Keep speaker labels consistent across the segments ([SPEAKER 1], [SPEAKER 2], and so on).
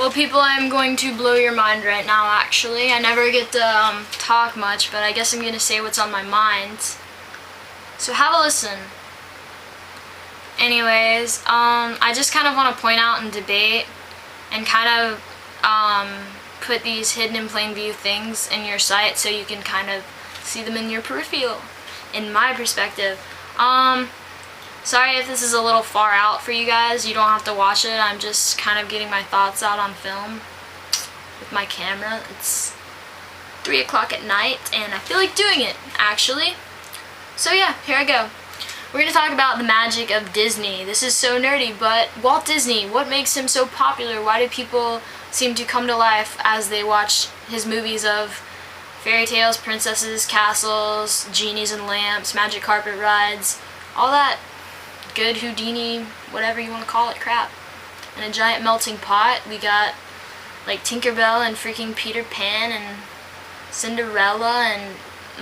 [SPEAKER 1] Well, people, I'm going to blow your mind right now, actually. I never get to talk much, but I guess I'm going to say what's on my mind. So have a listen. Anyways, I just kind of want to point out and debate and kind of put these hidden in plain view things in your sight so you can kind of see them in your peripheral, in my perspective. Sorry if this is a little far out for you guys. You don't have to watch it. I'm just kind of getting my thoughts out on film with my camera. It's 3 o'clock at night and I feel like doing it, actually. So yeah, here I go. We're going to talk about the magic of Disney. This is so nerdy, but Walt Disney, what makes him so popular? Why do people seem to come to life as they watch his movies of fairy tales, princesses, castles, genies and lamps, magic carpet rides, all that good Houdini, whatever you want to call it, crap. In a giant melting pot, we got like Tinkerbell and freaking Peter Pan and Cinderella and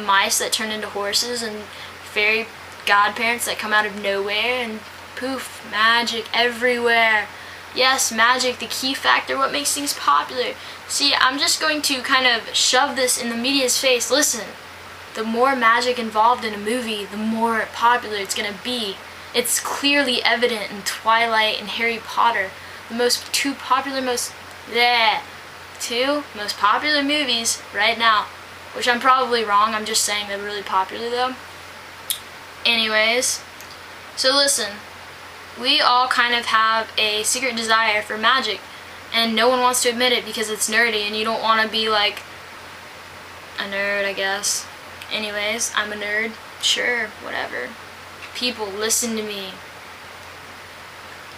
[SPEAKER 1] mice that turn into horses and fairy godparents that come out of nowhere and poof, magic everywhere. Yes, magic, the key factor, what makes things popular. See, I'm just going to kind of shove this in the media's face. Listen, the more magic involved in a movie, the more popular it's going to be. It's clearly evident in Twilight and Harry Potter. The two most popular movies right now. Which I'm probably wrong, I'm just saying they're really popular though. Anyways, so listen. We all kind of have a secret desire for magic. And no one wants to admit it because it's nerdy and you don't want to be like a nerd, I guess. Anyways, I'm a nerd. Sure, whatever. People, listen to me.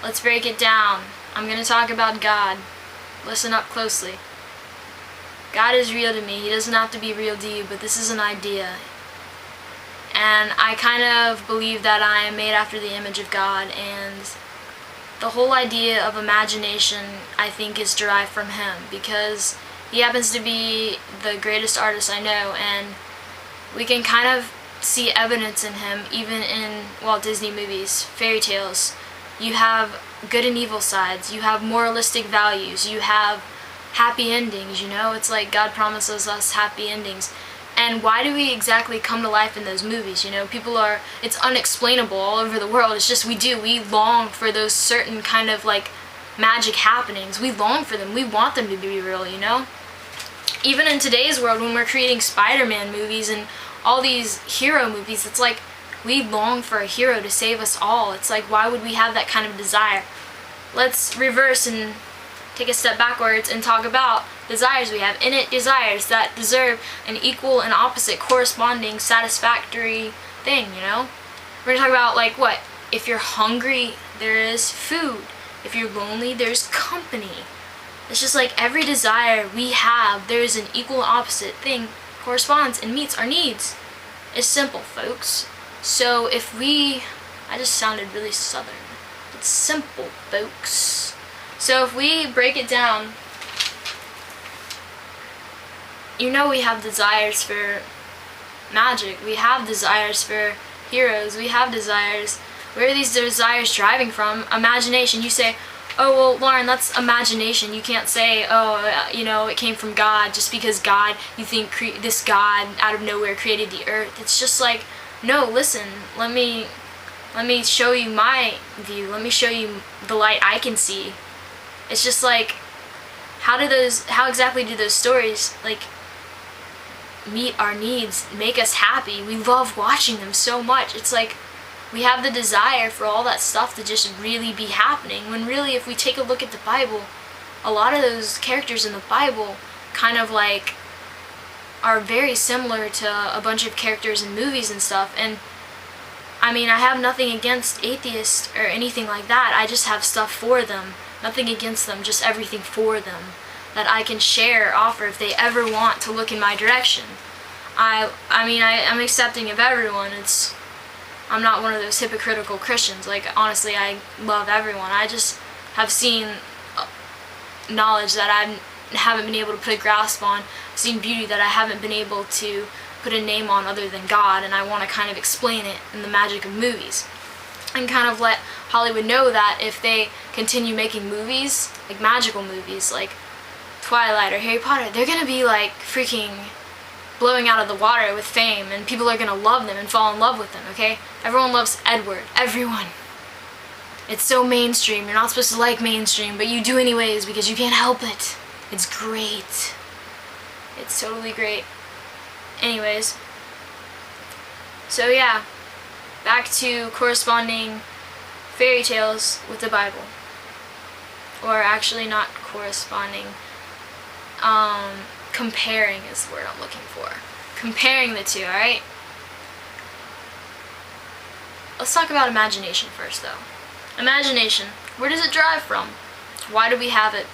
[SPEAKER 1] Let's break it down. I'm going to talk about God. Listen up closely. God is real to me. He doesn't have to be real to you, but this is an idea. And I kind of believe that I am made after the image of God, and the whole idea of imagination, I think, is derived from Him, because He happens to be the greatest artist I know, and we can kind of see evidence in Him even in Walt Disney movies, fairy tales. You have good and evil sides, you have moralistic values, you have happy endings, you know? It's like God promises us happy endings. And why do we exactly come to life in those movies, you know? It's unexplainable all over the world. It's just we long for those certain kind of like magic happenings. We long for them. We want them to be real, you know? Even in today's world, when we're creating Spider-Man movies and all these hero movies, it's like we long for a hero to save us all. It's like, why would we have that kind of desire? Let's reverse and take a step backwards and talk about desires we have. Innate desires that deserve an equal and opposite corresponding satisfactory thing, you know? We're gonna talk about like what? If you're hungry, there is food. If you're lonely, there's company. It's just like every desire we have, there is an equal and opposite thing corresponds and meets our needs. It's simple, folks. So I just sounded really southern. It's simple, folks. So if we break it down, you know, we have desires for magic, we have desires for heroes, we have desires. Where are these desires driving from? Imagination. You say, oh, well, Lauren, that's imagination. You can't say, oh, you know, it came from God just because God, you think this God out of nowhere created the earth. It's just like, no, listen, let me show you my view. Let me show you the light I can see. It's just like, how exactly do those stories, like, meet our needs, make us happy? We love watching them so much. It's like, we have the desire for all that stuff to just really be happening, when really, if we take a look at the Bible, a lot of those characters in the Bible kind of like are very similar to a bunch of characters in movies and stuff. And I mean, I have nothing against atheists or anything like that. I just have stuff for them. Nothing against them, just everything for them that I can share, offer if they ever want to look in my direction. I'm accepting of everyone. I'm not one of those hypocritical Christians. Like, honestly, I love everyone. I just have seen knowledge that I haven't been able to put a grasp on, seen beauty that I haven't been able to put a name on other than God, and I want to kind of explain it in the magic of movies. and kind of let Hollywood know that if they continue making movies, like magical movies, like Twilight or Harry Potter, they're gonna be like freaking blowing out of the water with fame, and people are gonna love them and fall in love with them, okay? Everyone loves Edward. Everyone. It's so mainstream. You're not supposed to like mainstream, but you do anyways because you can't help it. It's great. It's totally great. Anyways. So yeah. Back to corresponding fairy tales with the Bible. Or actually not corresponding. Comparing is the word I'm looking for. Comparing the two, alright? Let's talk about imagination first, though. Imagination. Where does it derive from? Why do we have it?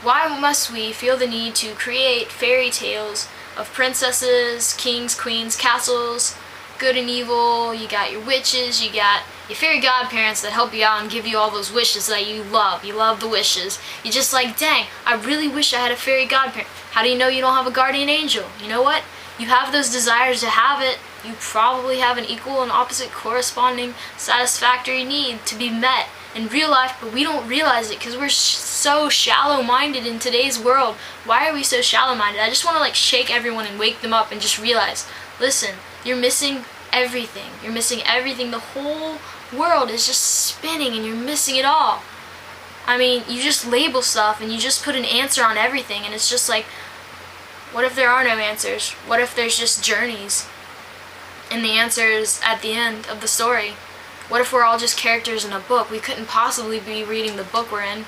[SPEAKER 1] Why must we feel the need to create fairy tales of princesses, kings, queens, castles, good and evil? You got your witches, you got your fairy godparents that help you out and give you all those wishes that you love. You love the wishes. You're just like, dang, I really wish I had a fairy godparent. How do you know you don't have a guardian angel? You know what? You have those desires to have it. You probably have an equal and opposite corresponding satisfactory need to be met in real life, but we don't realize it because we're so shallow-minded in today's world. Why are we so shallow-minded? I just want to like shake everyone and wake them up and just realize, listen, you're missing everything. You're missing everything. The whole world is just spinning and you're missing it all. I mean, you just label stuff and you just put an answer on everything, and it's just like, what if there are no answers? What if there's just journeys? And the answer is at the end of the story. What if we're all just characters in a book? We couldn't possibly be reading the book we're in.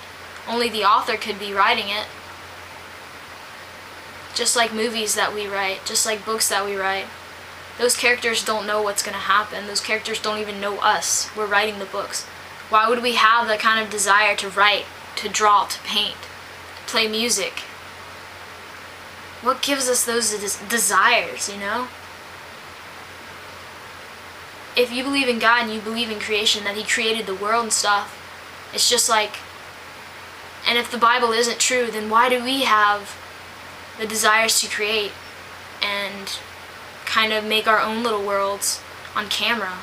[SPEAKER 1] Only the author could be writing it. Just like movies that we write, just like books that we write. Those characters don't know what's going to happen. Those characters don't even know us. We're writing the books. Why would we have that kind of desire to write, to draw, to paint, to play music? What gives us those desires, you know? If you believe in God and you believe in creation, that He created the world and stuff, it's just like, and if the Bible isn't true, then why do we have the desires to create and kind of make our own little worlds on camera?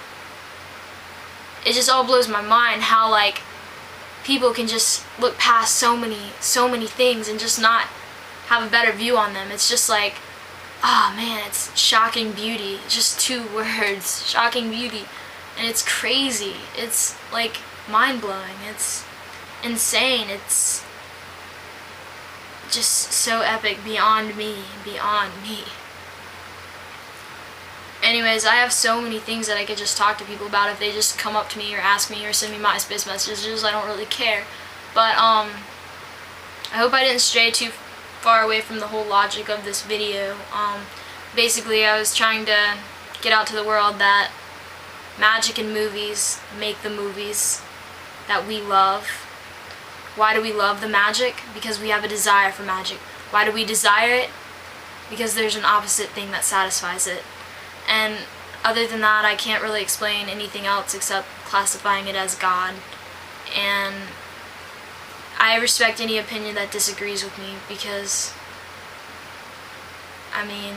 [SPEAKER 1] It just all blows my mind how like people can just look past so many things and just not have a better view on them. It's just like, oh man, it's shocking beauty. Just 2 words, shocking beauty. And it's crazy. It's like mind-blowing. It's insane. It's just so epic, beyond me, beyond me. Anyways, I have so many things that I could just talk to people about if they just come up to me or ask me or send me MySpace messages. I don't really care. But I hope I didn't stray too far away from the whole logic of this video. Basically, I was trying to get out to the world that magic and movies make the movies that we love. Why do we love the magic? Because we have a desire for magic. Why do we desire it? Because there's an opposite thing that satisfies it. And other than that, I can't really explain anything else except classifying it as God. And I respect any opinion that disagrees with me because, I mean,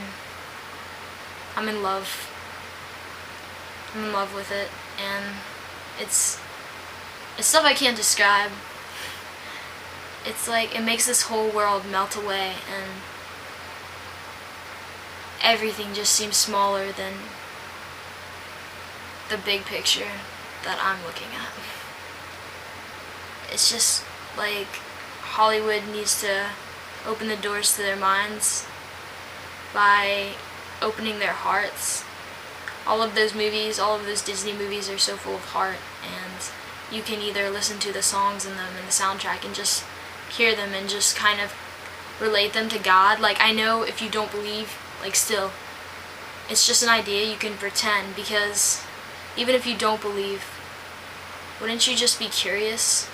[SPEAKER 1] I'm in love. I'm in love with it, and it's stuff I can't describe. It's like, it makes this whole world melt away, and everything just seems smaller than the big picture that I'm looking at. It's just like Hollywood needs to open the doors to their minds by opening their hearts. All of those movies, all of those Disney movies are so full of heart, and you can either listen to the songs in them and the soundtrack and just hear them and just kind of relate them to God. Like, I know if you don't believe, like, still, it's just an idea you can pretend, because even if you don't believe, wouldn't you just be curious?